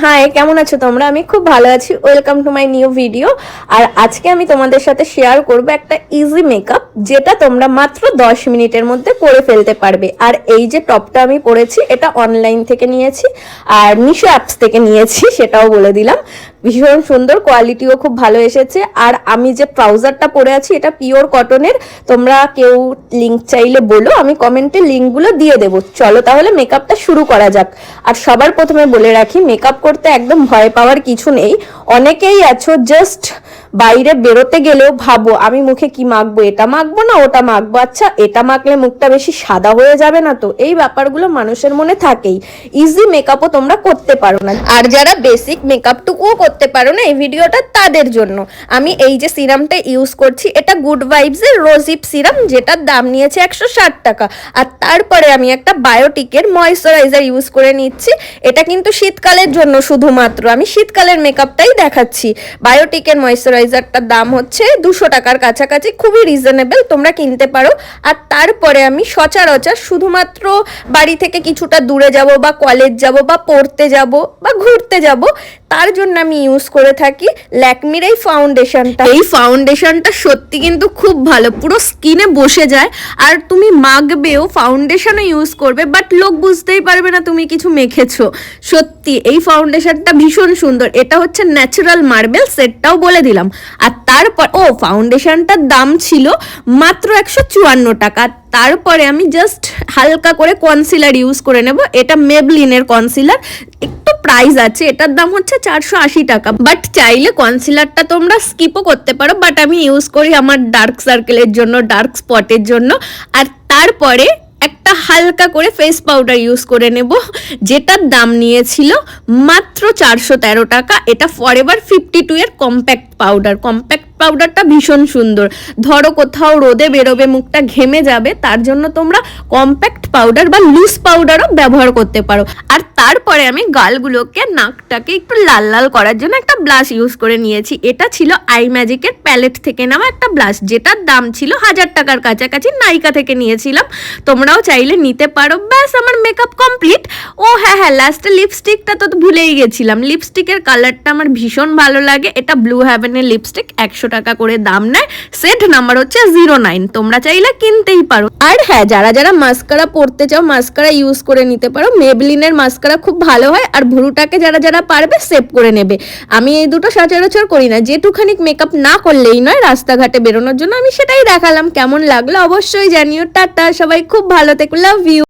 High, কেমন আছো তোমরা? আমি খুব ভালো আছি। Welcome to my new video. আর আজকে আমি তোমাদের সাথে শেয়ার করব একটা ইজি মেকআপ, যেটা তোমরা মাত্র 10 মিনিটের মধ্যে করে ফেলতে পারবে। আর এই যে টপটা আমি পরেছি, এটা অনলাইন থেকে নিয়েছি আর মিশো অ্যাপস থেকে নিয়েছি, সেটাও বলে দিলাম। ভীষণ সুন্দর, কোয়ালিটিও খুব ভালো এসেছে। আর আমি যে ট্রাউজারটা পরে আছি, এটা পিওর কটনের। তোমরা কেউ লিঙ্ক চাইলে বলো, আমি কমেন্টে লিঙ্কগুলো দিয়ে দেবো। চলো তাহলে মেকআপটা শুরু করা যাক। আর সবার প্রথমে বলে রাখি, মেকআপ করতে একদম ভয় পাওয়ার কিছু নেই। অনেকেই আছো জাস্ট বাইরে বেরোতে গেলেও ভাবো আমি মুখে কি মাখবো, এটা মাখবো না ওটা মাখবো, আচ্ছা এটা মাখলে মুখটা বেশি সাদা হয়ে যাবে না তো। এই ব্যাপারগুলো মানুষের মনে থাকেই। ইজি মেকআপও তোমরা করতে পারো না, আর যারা বেসিক মেকআপটুকুও করতে পারো না, এই ভিডিওটা তাদের জন্য। আমি এই যে সিরামটা ইউজ করছি, এটা গুড ভাইবসের রোজিপ সিরাম, যেটার দাম নিয়েছে 160 টাকা। আর তারপরে আমি একটা বায়োটিকের ময়েশ্চারাইজার ইউজ করে নিচ্ছি। এটা কিন্তু শীতকালের জন্য শুধুমাত্র, আমি শীতকালের মেকআপটাই দেখাচ্ছি। বায়োটিকের ময়েশ্চারাইজারটার দাম হচ্ছে 200 টাকার কাছাকাছি, খুবই রিজনেবল, তোমরা কিনতে পারো। আর তারপরে আমি সচরাচর শুধুমাত্র বাড়ি থেকে কিছুটা দূরে যাব, বা কলেজ যাব, বা পড়তে যাব, বা ঘুরতে যাব, তার জন্য আমি ইউজ করে থাকি ল্যাকমির এই ফাউন্ডেশনটা। এই ফাউন্ডেশনটা সত্যি কিন্তু খুব ভালো, পুরো স্কিনে বসে যায়। আর তুমি মাখবেও, ফাউন্ডেশনও ইউজ করবে, বাট লোক বুঝতেই পারবে না তুমি কিছু মেখেছো। সত্যি এই ফাউন্ডেশনটা ভীষণ সুন্দর। এটা হচ্ছে ন্যাচারাল মার্বেল, সেটটাও বলে দিলাম। আর তারপর ফাউন্ডেশনটার দাম ছিল মাত্র 154 টাকা। তারপরে আমি জাস্ট হালকা করে কনসিলার ইউজ করে নেব। এটা মেবলিনের কনসিলার, একটু প্রাইস আছে, এটার দাম হচ্ছে 480 টাকা। বাট চাইলে কনসিলারটা তোমরা স্কিপও করতে পারো, বাট আমি ইউজ করি আমার ডার্ক সার্কেলের জন্য, ডার্ক স্পটের জন্য। আর তারপরে একটা হালকা করে ফেস পাউডার ইউজ করে নেব, যেটার দাম নিয়েছিল মাত্র 413 টাকা। এটা ফরএভার 52 এর কম্প্যাক্ট পাউডার। কম্প্যাক্ট পাউডারটা ভীষণ সুন্দর। ধরো কোথাও রোদে বেরোবে, মুখটা ঘেমে যাবে, তার জন্য তোমরা কম্প্যাক্ট পাউডার বা লুজ পাউডারও ব্যবহার করতে পারো। আর তারপরে আমি গালগুলোকে, নাকটাকে একটু লাল লাল করার জন্য একটা ব্লাশ ইউজ করে নিয়েছি। এটা ছিল আই ম্যাজিকের প্যালেট থেকে নেওয়া একটা ব্লাশ, যেটার দাম ছিল 1000 টাকার কাছাকাছি, নাইকা থেকে নিয়েছিলাম। তোমরাও চাইলে নিতে পারো। ব্যাস, আমার মেকআপ কমপ্লিট। ও হ্যাঁ, লাস্টে লিপস্টিকটা তো ভুলেই গেছিলাম। লিপস্টিকের কালারটা আমার ভীষণ ভালো লাগে। এটা ব্লু হ্যাভেনের লিপস্টিক, 100 টাকা করে দাম নেয়। সেট নাম্বার হচ্ছে 09। তোমরা চাইলে কিনতেই পারো। আর হ্যাঁ, যারা যারা মাস্কারা পরতে চাও, মাস্কারা ইউজ করে নিতে পারো। মেবলিনের মাস্কারা খুব ভালো হয়। আর ভুরুটাকে যারা যারা পারবে সেভ করে নেবে। আমি এই দুটো সচরাচর করি না, যেটুখানি মেকআপ না করলেই নয় রাস্তাঘাটে বেরোনোর জন্য, আমি সেটাই দেখালাম। কেমন লাগলো অবশ্যই জানিও। টাটা, সবাই খুব ভালো থেকো, লাভ ইউ।